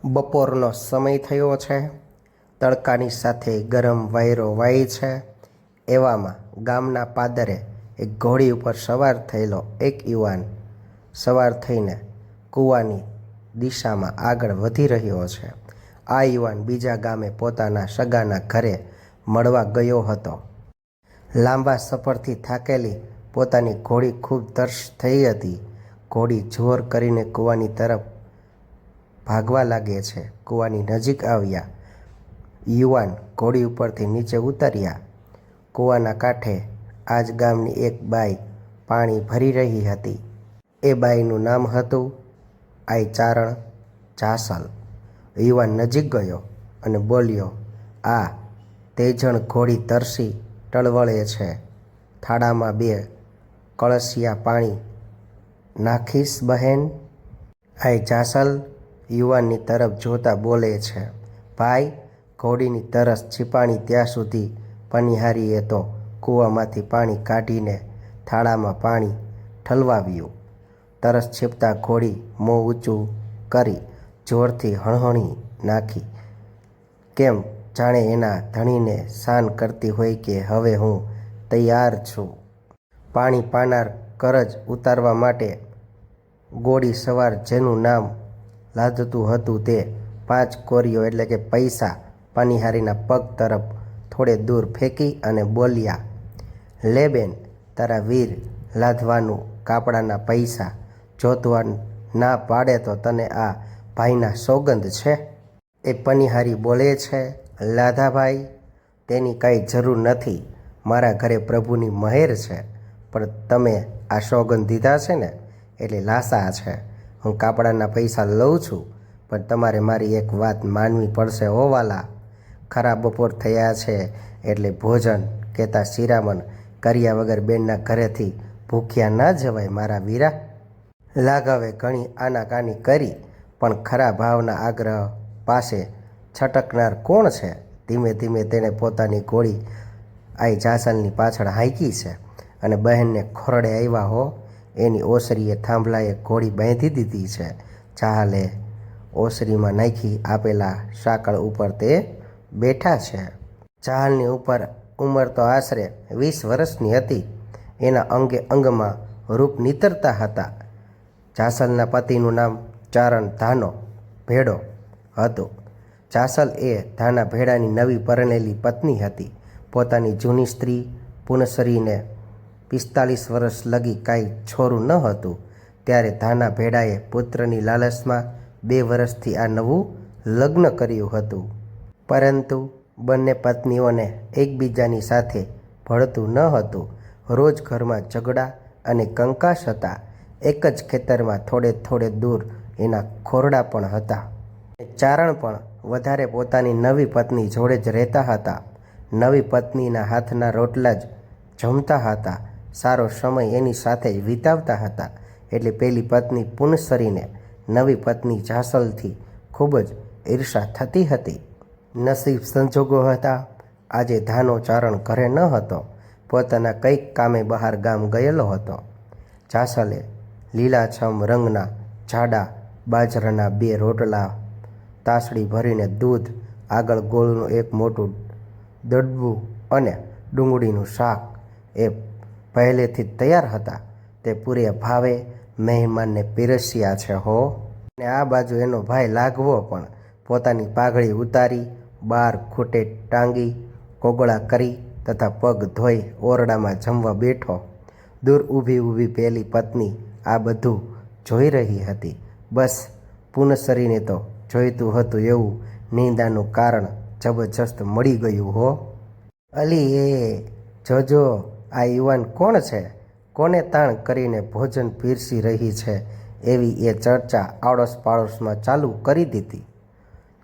બપોરનો સમય થયો છે. તડકાની સાથે ગરમ વાયરો વાય છે. એવામાં ગામના પાદરે એક ઘોડી ઉપર સવાર થયેલો એક યુવાન સવાર થઈને કૂવાની દિશામાં આગળ વધી રહ્યો છે. આ યુવાન બીજા ગામે પોતાના સગાના ઘરે મળવા ગયો હતો. લાંબા સફરથી થાકેલી પોતાની ઘોડી ખૂબ તરસ થઈ હતી. ઘોડી જોર કરીને કૂવાની તરફ ભાગવા લાગે છે. કૂવાની નજીક આવ્યા યુવાન ઘોડી ઉપરથી નીચે ઉતર્યા. કૂવાના કાંઠે આજ ગામની એક બાઈ પાણી ભરી રહી હતી. એ બાઈનું નામ હતું આઈ ચારણ જાસલ. યુવાન નજીક ગયો અને બોલ્યો, આ તેજણ ઘોડી તરસી ટળવળે છે. થાળામાં 2 કળશિયા પાણી નાખીશ બહેન? આઈ જાસલ યુવાનની તરફ જોતા બોલે છે, ભાઈ, ઘોડીની તરસ છીપાણી ત્યાં સુધી પનિહારીએ તો કૂવામાંથી પાણી કાઢીને થાળામાં પાણી ઠલવાવ્યું. તરસ છીપતા ઘોડી મોં ઊંચું કરી જોરથી હણહણી નાખી, કેમ જાણે એના ધણીને શાન કરતી હોય કે હવે હું તૈયાર છું. પાણી પાનાર કરજ ઉતારવા માટે ઘોડી સવાર જેનું નામ લાદતું હતું તે 5 કોરીઓ એટલે કે પૈસા પનિહારીના પગ તરફ થોડે દૂર ફેંકી અને બોલ્યા, લે બેન, તારા વીર લાદવાનું કાપડાના પૈસા. જોતવા ના પાડે તો તને આ ભાઈના સોગંદ છે. એ પનિહારી બોલે છે, લાધાભાઈ, તેની કાંઈ જરૂર નથી. મારા ઘરે પ્રભુની મહેર છે. પણ તમે આ સોગંદ દીધા છે ને એટલે લાસા છે. હું કાપડાના પૈસા લઉં છું, પણ તમારે મારી એક વાત માનવી પડશે હો વાલા. ખરા બપોર થયા છે એટલે ભોજન કહેતા શિરામણ કર્યા વગર બેનના ઘરેથી ભૂખ્યા ના જવાય મારા વીરા. લાઘવે ઘણી આનાકાની કરી, પણ ખરા ભાવના આગ્રહ પાસે છટકનાર કોણ છે? ધીમે ધીમે તેણે પોતાની ઘોડી આઈ જાસલની પાછળ હાંકી છે અને બહેનને ખોરડે આવ્યા હો. એની ઓસરીએ થાંભલાએ ઘોડી બાંધી દીધી છે. ચાલે ઓસરીમાં નાખી આપેલા સાંકળ ઉપર તે બેઠા છે. ચાલની ઉંમર તો આશરે 20 વર્ષની હતી. એના અંગે અંગમાં રૂપ નીતરતા હતા. જાસલના પતિનું નામ ચારણ ધાનો ભેડો હતું. જાસલ એ ધાના ભેડાની નવી પરણેલી પત્ની હતી. પોતાની જૂની સ્ત્રી પુનસરીને 45 વર્ષ લગી કાંઈ છોરું ન હતું ત્યારે ધાના ભેડાએ પુત્રની લાલચમાં 2 વર્ષથી આ નવું લગ્ન કર્યું હતું. પરંતુ બંને પત્નીઓને એકબીજાની સાથે ભળતું ન હતું. રોજ ઘરમાં ઝઘડા અને કંકાસ હતા. એક જ ખેતરમાં થોડે થોડે દૂર એના ખોરડા પણ હતા. ચારણ પણ વધારે પોતાની નવી પત્ની જોડે જ રહેતા હતા. નવી પત્નીના હાથના રોટલા જ જમતા હતા. સારો સમય એની સાથે જ વિતાવતા હતા. એટલે પેલી પત્ની પુનસરીને નવી પત્ની જાસલથી ખૂબ જ ઈર્ષા થતી હતી. નસીબ સંજોગો હતા. આજે ધાનો ચારણ ઘરે ન હતો. પોતાના કંઈક કામે બહાર ગામ ગયેલો હતો. જાસલે લીલાછમ રંગના જાડા બાજરાના 2 રોટલા, તાસડી ભરીને દૂધ, આગળ ગોળનું એક મોટું દડબું અને ડુંગળીનું શાક એ પહેલેથી જ તૈયાર હતા. તે પૂરે ભાવે મહેમાનને પીરસ્યા છે હો. અને આ બાજુ એનો ભાઈ લાઘવો પણ પોતાની પાઘડી ઉતારી, 12 ખૂટે ટાંગી, કોગળા કરી તથા પગ ધોઈ ઓરડામાં જમવા બેઠો. દૂર ઊભી પેલી પત્ની આ બધું જોઈ રહી હતી. બસ પુનસરીને તો જોઈતું હતું એવું નિંદાનું કારણ જબરજસ્ત મળી ગયું હો. અલી એ જોજો, આ યુવાન કોણ છે? કોને તાણ કરીને ભોજન પીરસી રહી છે? એવી એ ચર્ચા આડોશ પાડોશમાં ચાલુ કરી દીધી.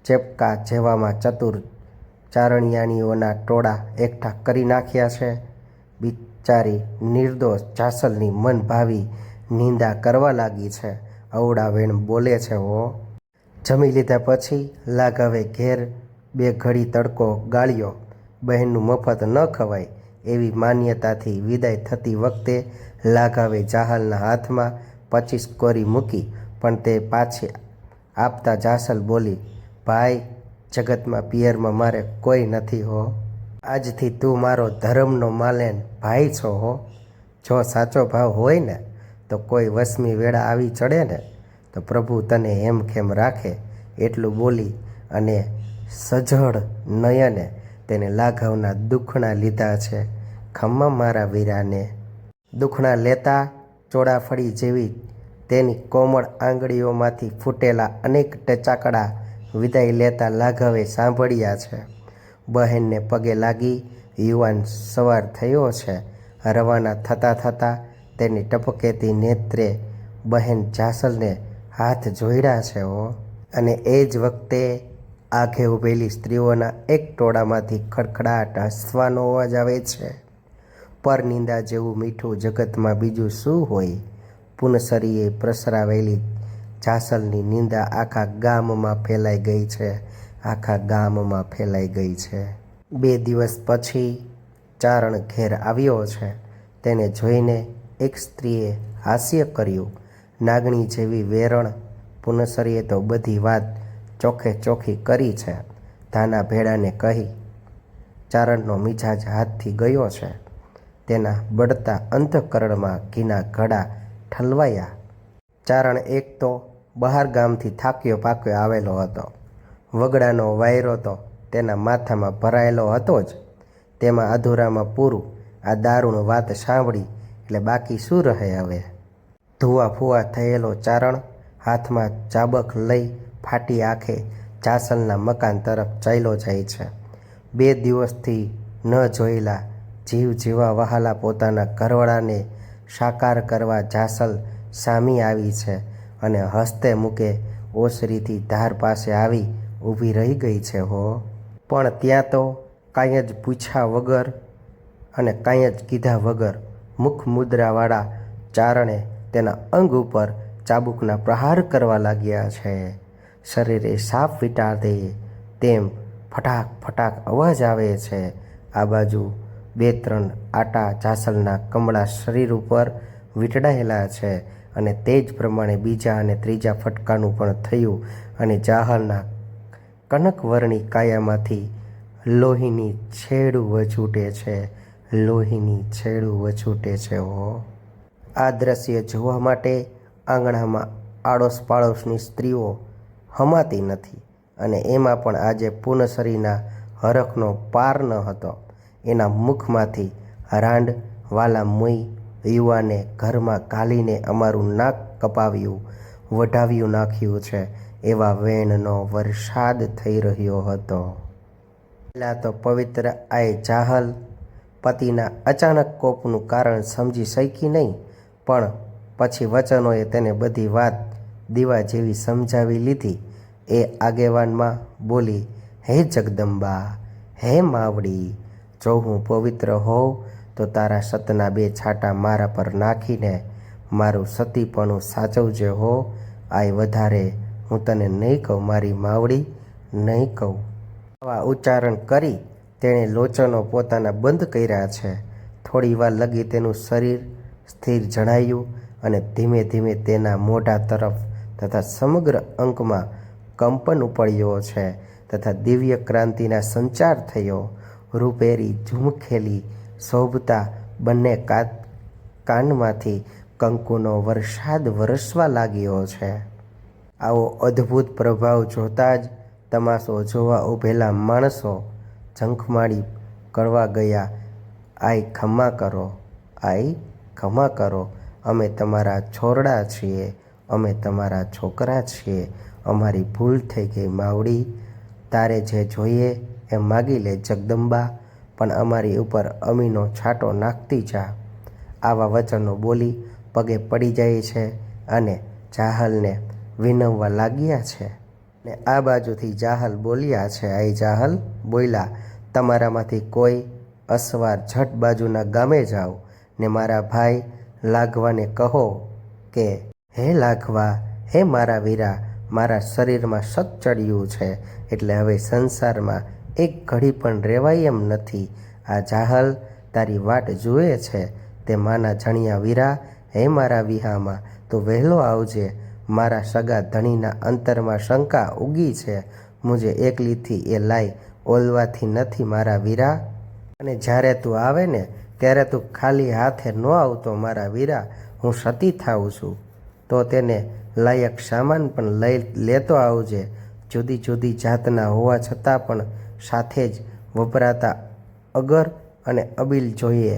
ચેપકા જેવામાં ચતુર ચારણિયાણીઓના ટોળા એકઠા કરી નાખ્યા છે. બિચારી નિર્દોષ જાસલની મન ભાવી નિંદા કરવા લાગી છે. અવડા વેણ બોલે છે હો. જમી લીધા પછી લાઘવે ઘેર 2 ઘડી તડકો ગાળ્યો. બહેનનું મફત ન ખવાય એવી માન્યતાથી વિદાય થતી વખતે લાઘવે જાહલના હાથમાં 25 કોરી મૂકી, પણ તે પાછી આપતા જાસલ બોલી, ભાઈ, જગતમાં પિયરમાં મારે કોઈ નથી હો. આજથી તું મારો ધર્મનો માલેન ભાઈ છો હો. જો સાચો ભાવ હોય ને તો કોઈ વસમી વેળા આવી ચડે ને તો પ્રભુ તને હેમખેમ રાખે. એટલું બોલી અને સજળ નયને તેને લાઘવના દુખણા લીધા છે. ખમ્મા મારા વીરાને. દુખણા લેતા ચોળાફળી જેવી તેની કોમળ આંગળીઓમાંથી ફૂટેલા અનેક ટચાકડા વિદાય લેતા લાઘવે સાંભળ્યા છે. બહેનને પગે લાગી યુવાન સવાર થયો છે. રવાના થતાં થતાં તેની ટપકેતી નેત્રે બહેન જાસલને હાથ જોડ્યા છે હો. અને એ જ વખતે આઘે ઊભેલી સ્ત્રીઓના એક ટોળામાંથી ખડખડાટ હસવાનો અવાજ આવે છે. પરનિંદા જેવું મીઠું જગતમાં બીજું શું હોય? પુનસરીએ પ્રસરાવેલી જાસલની નિંદા આખા ગામમાં ફેલાઈ ગઈ છે. આખા ગામમાં ફેલાઈ ગઈ છે. 2 દિવસ પછી ચારણ ઘેર આવ્યો છે. તેને જોઈને એક સ્ત્રીએ હાસ્ય કર્યું. નાગણી જેવી વેરણ. પુનસરીએ તો બધી વાત ચોખે ચોખી કરી છે. ધાના ભેડાને કહી. ચારણનો મિજાજ હાથથી ગયો છે. તેના બળતા અંતઃકરણમાં ઘીના ઘડા ઠલવાયા. ચારણ એક તો બહાર ગામથી થાક્યો પાક્યો આવેલો હતો. વગડાનો વાયરો તો તેના માથામાં ભરાયેલો હતો જ. તેમાં અધૂરામાં પૂરું આ દારૂણ વાત સાંભળી એટલે બાકી શું રહે હવે? ધુઆ ફુવા થયેલો ચારણ હાથમાં ચાબક લઈ ફાટી આંખે જાસલના મકાન તરફ ચાલ્યો જાય છે. 2 દિવસથી ન જોયેલા જીવ જીવા વહાલા પોતાના ઘરવાળાને સાકાર કરવા જાસલ સામી આવી છે અને હસ્તે મૂકે ઓસરીથી ધાર પાસે આવી ઊભી રહી ગઈ છે હો. પણ ત્યાં તો કાંઈ જ પૂછ્યા વગર અને કાંઈ જ કીધા વગર મુખ મુદ્રાવાળા ચારણે તેના અંગ ઉપર ચાબુકના પ્રહાર કરવા લાગ્યા છે. શરીરે સાપ વીંટાળે તેમ ફટાક ફટાક અવાજ આવે છે. આ બાજુ 2-3 આટા જાસલના કમળા શરીર ઉપર વીંટળાયેલા છે અને તે જ પ્રમાણે બીજા અને ત્રીજા ફટકાનું પણ થયું અને જાહલના કનકવર્ણી કાયામાંથી લોહીની છેડું વછૂટે છે. લોહીની છેડું વછૂટે છે હો. આ દ્રશ્ય જોવા માટે આંગણામાં આડોશ પાડોશની સ્ત્રીઓ હમાતી નથી અને એમાં પણ આજે પુનસરીના હરખનો પાર ન હતો. એના મુખમાંથી રાંડ વાલા મુઈ યુવાને ઘરમાં ઘાલીને અમારું નાક કપાવ્યું, વઢાવ્યું નાખ્યું છે એવા વેણનો વરસાદ થઈ રહ્યો હતો. પહેલાં તો પવિત્ર આય જાહલ પતિના અચાનક કોપનું કારણ સમજી શકી નહીં, પણ પછી વચનોએ તેને બધી વાત દીવા જેવી સમજાવી લીધી. એ આગેવાનમાં બોલી, હે જગદંબા, હે માવડી, જો હું પવિત્ર હોઉં તો તારા સતના 2 છાંટા મારા પર નાખીને મારું સતીપણું સાચવજે હો. આય વધારે હું તને નહીં કહું મારી માવડી, નહીં કહું. આવા ઉચ્ચારણ કરી તેણે લોચનો પોતાના બંધ કર્યા છે. થોડી વાર લગી તેનું શરીર સ્થિર જણાયું અને ધીમે ધીમે તેના મોઢા તરફ તથા સમગ્ર અંગમાં કંપન ઉપડ્યો છે તથા દિવ્ય ક્રાંતિના સંચાર થયો. રૂપેરી ઝુમખેલી શોભતા બંને કાનમાંથી કંકુનો વરસાદ વરસવા લાગ્યો છે. આવો અદ્ભુત પ્રભાવ જોતા જ તમાશો જોવા ઊભેલા માણસો ઝંખમાળી કરવા ગયા. આય ખમા કરો, આય ખમા કરો, અમે તમારા છોરડા છીએ, અમે તમારા છોકરા છીએ, અમારી ભૂલ થઈ ગઈ માવડી. તારે જે જોઈએ એ માગી લે જગદંબા, પણ અમારી ઉપર અમીનો છાંટો નાખતી જા. આવા વચનો બોલી પગે પડી જાય છે અને જાહલને વિનવવા લાગ્યા છે. ને આ બાજુથી જાહલ બોલ્યા છે. આય જાહલ બોલ્યા, તમારામાંથી કોઈ અસવાર ઝટ બાજુના ગામે જાઓ ને મારા ભાઈ લાઘવાને કહો કે, હે લાઘવા, હે મારા વીરા, મારા શરીરમાં શક ચડ્યું છે એટલે હવે સંસારમાં એક ઘડી પણ રહેવાય એમ નથી. આ જાહલ તારી વાટ જુએ છે. તે માના જણિયા વીરા, હે મારા વિહામાં, તું વહેલો આવજે. મારા સગા ધણીના અંતરમાં શંકા ઉગી છે. મુજે એકલીથી એ લાઈ ઓલવાથી નથી મારા વીરા. અને જ્યારે તું આવે ને ત્યારે તું ખાલી હાથે ન આવતો મારા વીરા. હું સતી થાઉં છું તો તેને લાયક સામાન પણ લઈ લેતો આવજે. જુદી જુદી જાતના હોવા છતાં પણ સાથે જ વપરાતા અગર અને અબીલ જોઈએ.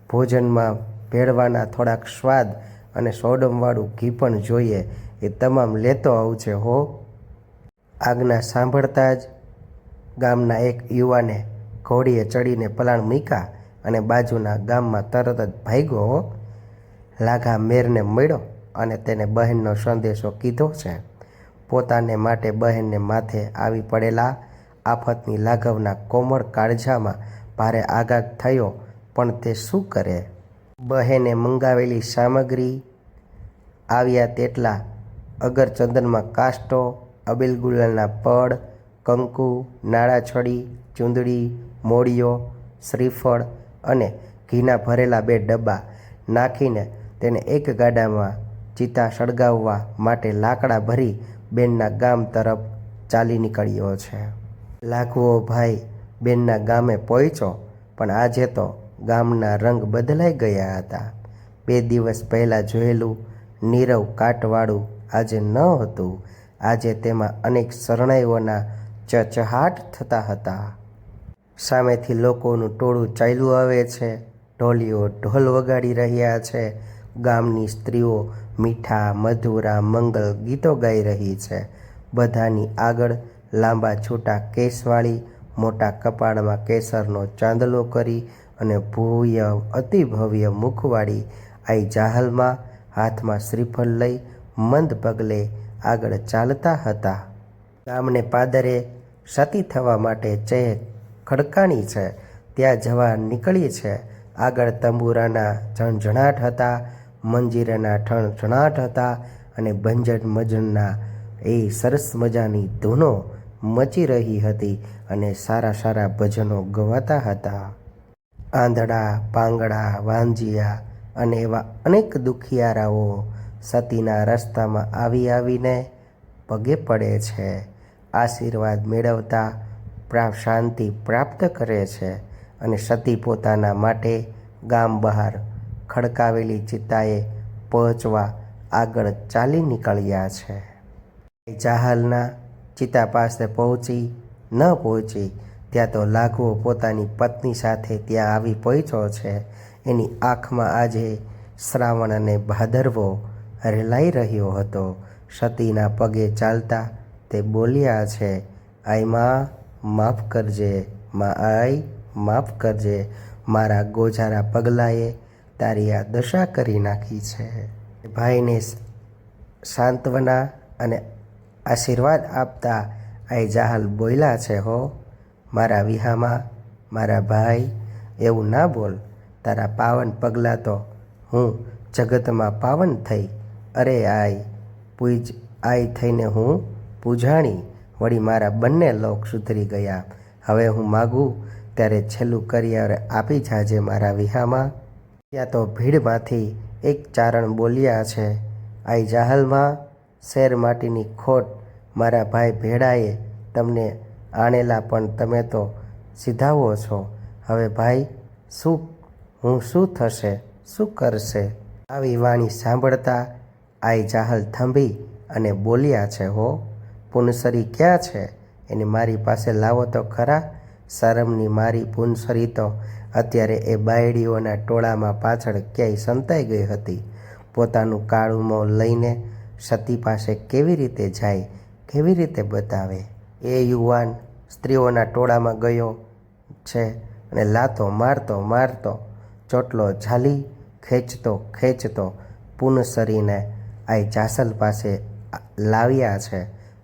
ભોજનમાં ભેળવાના થોડાક સ્વાદ અને સોડમવાળું ઘી પણ જોઈએ. એ તમામ લેતો આવજે હો. આજ્ઞા સાંભળતા જ ગામના એક યુવાને ઘોડીએ ચડીને પલાણ મૂક્યા અને બાજુના ગામમાં તરત જ ભાગ્યો હો. લાઘા મેરને મળ્યો અને તેને બહેનનો સંદેશો કીધો છે. પોતાને માટે બહેનને માથે આવી પડેલા આફતની લાઘવના કોમળ કાળજામાં ભારે આઘાત થયો, પણ તે શું કરે? બહેને મંગાવેલી સામગ્રી આવ્યા તેટલા અગરચંદનમાં કાષ્ટો, અબીલ ગુલાલના પડ, કંકુ, નાળાછડી, ચૂંદડી, મોળીઓ, શ્રીફળ અને ઘીના ભરેલા 2 ડબ્બા નાખીને તેને એક ગાડામાં ચિતા સળગાવવા માટે લાકડા ભરી બેનના ગામ તરફ ચાલી નીકળ્યો છે. લાઘવો ભાઈ બેનના ગામે પહોંચ્યો, પણ આજે તો ગામના રંગ બદલાઈ ગયા હતા. 2 દિવસ પહેલાં જોયેલું નીરવ કાટવાળું આજે ન હતું. આજે તેમાં અનેક શરણાઈઓના ચચહાટ થતા હતા. સામેથી લોકોનું ટોળું ચાલ્યું આવે છે. ઢોલીઓ ઢોલ વગાડી રહ્યા છે. ગામની સ્ત્રીઓ મીઠા મધુરા મંગલ ગીતો ગાઈ રહી છે. બધાની આગળ લાંબા છૂટા કેસવાળી, મોટા કપાળમાં કેસરનો ચાંદલો કરી અને ભવ્ય અતિ ભવ્ય મુખવાળી આઈ જાહલમાં હાથમાં શ્રીફળ લઈ મંદ પગલે આગળ ચાલતા હતા. ગામને પાદરે સતી થવા માટે ચહેક ખડકાણી છે ત્યાં જવા નીકળી છે. આગળ તંબુરાના ઝણઝણાટ હતા, મંજીરાના ઠણઠણાટ હતા અને ભંજન મજનના એ સરસ મજાની ધૂનો મચી રહી હતી અને સારા સારા ભજનો ગવાતા હતા. આંધળા, પાંગડા, વાંજિયા અને એવા અનેક દુખિયારાઓ સતીના રસ્તામાં આવી આવીને પગે પડે છે. આશીર્વાદ મેળવતા શાંતિ પ્રાપ્ત કરે છે અને સતી પોતાના માટે ગામ બહાર ખડકાવેલી ચિતાએ પહોંચવા આગળ ચાલી નીકળ્યા છે. જાહલના ચિતા પાસે પહોંચી ત્યાં તો લાઘવો પોતાની પત્ની સાથે ત્યાં આવી પહોંચ્યો છે. એની આંખમાં આજે શ્રાવણ અને ભાદરવો રેલાઈ રહ્યો હતો. સતીના પગે ચાલતા તે બોલ્યા છે, આઈ માં માફ કરજે, માં આઈ માફ કરજે. મારા ગોજારા પગલાએ તારી આ દશા કરી નાખી છે. ભાઈને સાંત્વના અને આશીર્વાદ આપતા આઈ જાહલ બોલ્યા છે, હો મારા વિહામાં મારા ભાઈ, એવું ના બોલ. તારા પાવન પગલાં તો હું જગતમાં પાવન થઈ. અરે આઈ થઈને હું પૂજાણી. વળી મારા બંને લોક સુધરી ગયા. હવે હું માગું ત્યારે છેલ્લું કરિયાવર આપી જાજે મારા વિહામાં. ત્યાં તો ભીડમાંથી એક ચારણ બોલ્યા છે, આઈ જાહલમાં શેર માટીની ખોટ મારા ભાઈ ભેડાએ તમને આણેલા, પણ તમે તો સીધાવો છો. હવે ભાઈ શું થશે, શું કરશે? આવી વાણી સાંભળતા આઈ જાહલ થંભી અને બોલ્યા છે, હો પુનસરી ક્યાં છે? એને મારી પાસે લાવો તો ખરા. શરમની મારી પુનસરી તો અત્યારે એ બાયડીઓના ટોળામાં પાછળ ક્યાંય સંતાઈ ગઈ હતી. પોતાનું કાળું મોં લઈને સતી પાસે કેવી રીતે જાય, કેવી રીતે બતાવે? એ યુવાન સ્ત્રીઓના ટોળામાં ગયો છે અને લાતો મારતો ચોટલો ઝાલી ખેંચતો પુનસરીને આઈ જાસલ પાસે લાવ્યા છે.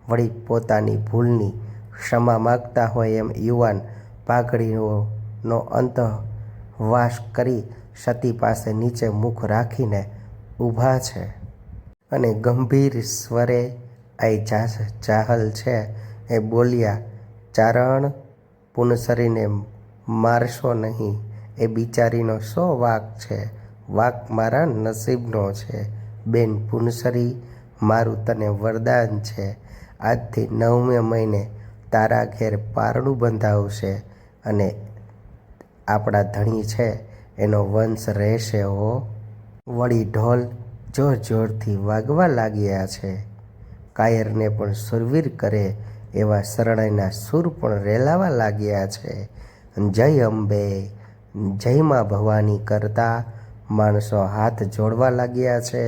વળી પોતાની ભૂલની ક્ષમા માગતા હોય એમ યુવાન પાઘડીનો અંતવાસ કરી સતી પાસે નીચે મુખ રાખીને ઊભા છે અને ગંભીર સ્વરે આઈ જાહલ છે એ બોલ્યા, ચારણ, પુનસરીને મારશો નહીં. એ બિચારીનો શો વાંક છે? વાંક મારા નસીબનો છે. બેન પુનસરી મારું તને વરદાન છે. આજથી 9મે મહિને તારા ઘેર પારણું બંધાવશે અને આપણા ધણી છે એનો વંશ રહેશે હો. વળી ઢોલ જોર જોરથી વાગવા લાગ્યા છે. કાયરને પણ સુરવીર કરે એવા શરણાઈના સૂર પણ રેલાવા લાગ્યા છે. જય અંબે, જય માં ભવાની કરતા માણસો હાથ જોડવા લાગ્યા છે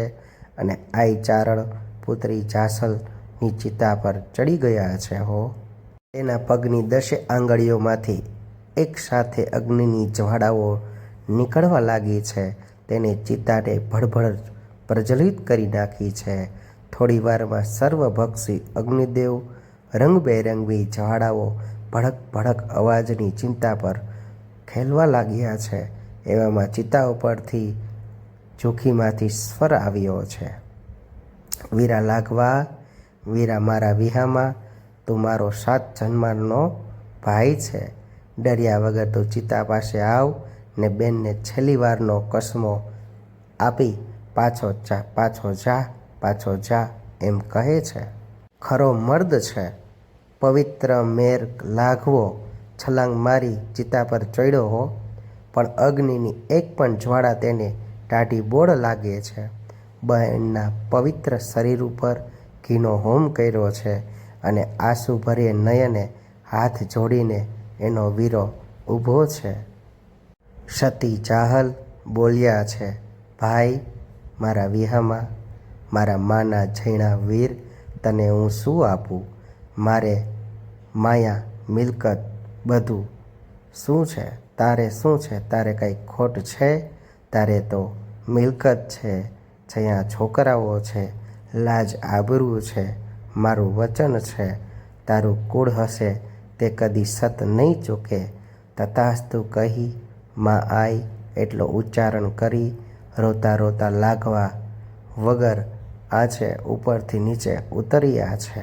અને આઈ ચારણ પુત્રી જાસલની ચિતા પર ચડી ગયા છે હો. તેના પગની 10 આંગળીઓમાંથી એક સાથે અગ્નિની જ્વાળાઓ નીકળવા લાગી છે. તેને ચિતાને ભડભડ પ્રજ્વલિત કરી નાખી છે. થોડી વારમાં સર્વભક્ષી અગ્નિદેવ રંગબેરંગી જ્વાળાઓ ભડક ભડક અવાજની ચિતા પર ખેલવા લાગ્યા છે. એવામાં ચિતા ઉપરથી ચોખીમાંથી સ્વર આવ્યો છે. વીરા લાગવા, વીરા મારા વિહામાં, તું મારો 7 જન્મનો ભાઈ છે. ડર્યા વગર તું ચિતા પાસે આવ ને બેનને છેલ્લી વારનો કસમો આપી પાછો જા, પાછો જા, પાછો જા એમ કહે છે. ખરો મર્દ છે. પવિત્ર મેર લાઘવો છલાંગ મારી ચિતા પર ચડ્યો હો. પણ અગ્નિની એક પણ જ્વાળા તેને ટાઢી બોળ લાગે છે. બહેનના પવિત્ર શરીર ઉપર ઘીનો હોમ કર્યો છે અને આંસુ ભર્યે નયને હાથ જોડીને એનો વીરો ઊભો છે. સતી જાહલ બોલ્યા છે, ભાઈ મારા વિહામાં, મારા માના જૈણા વીર, તને હું શું આપું? મારે માયા મિલકત બધું શું છે? તારે શું છે? તારે કંઈ ખોટ છે? તારે તો મિલકત છે, જયા છોકરાઓ છે, લાજ આબરૂ છે, મારું વચન છે. તારું કુળ હશે તે કદી સત નહીં ચૂકે. તથાસ્તુ કહી માં આઈ એટલો ઉચ્ચારણ કરી રોતા રોતા લાગવા વગર આંચે ઉપરથી નીચે ઉતર્યા છે.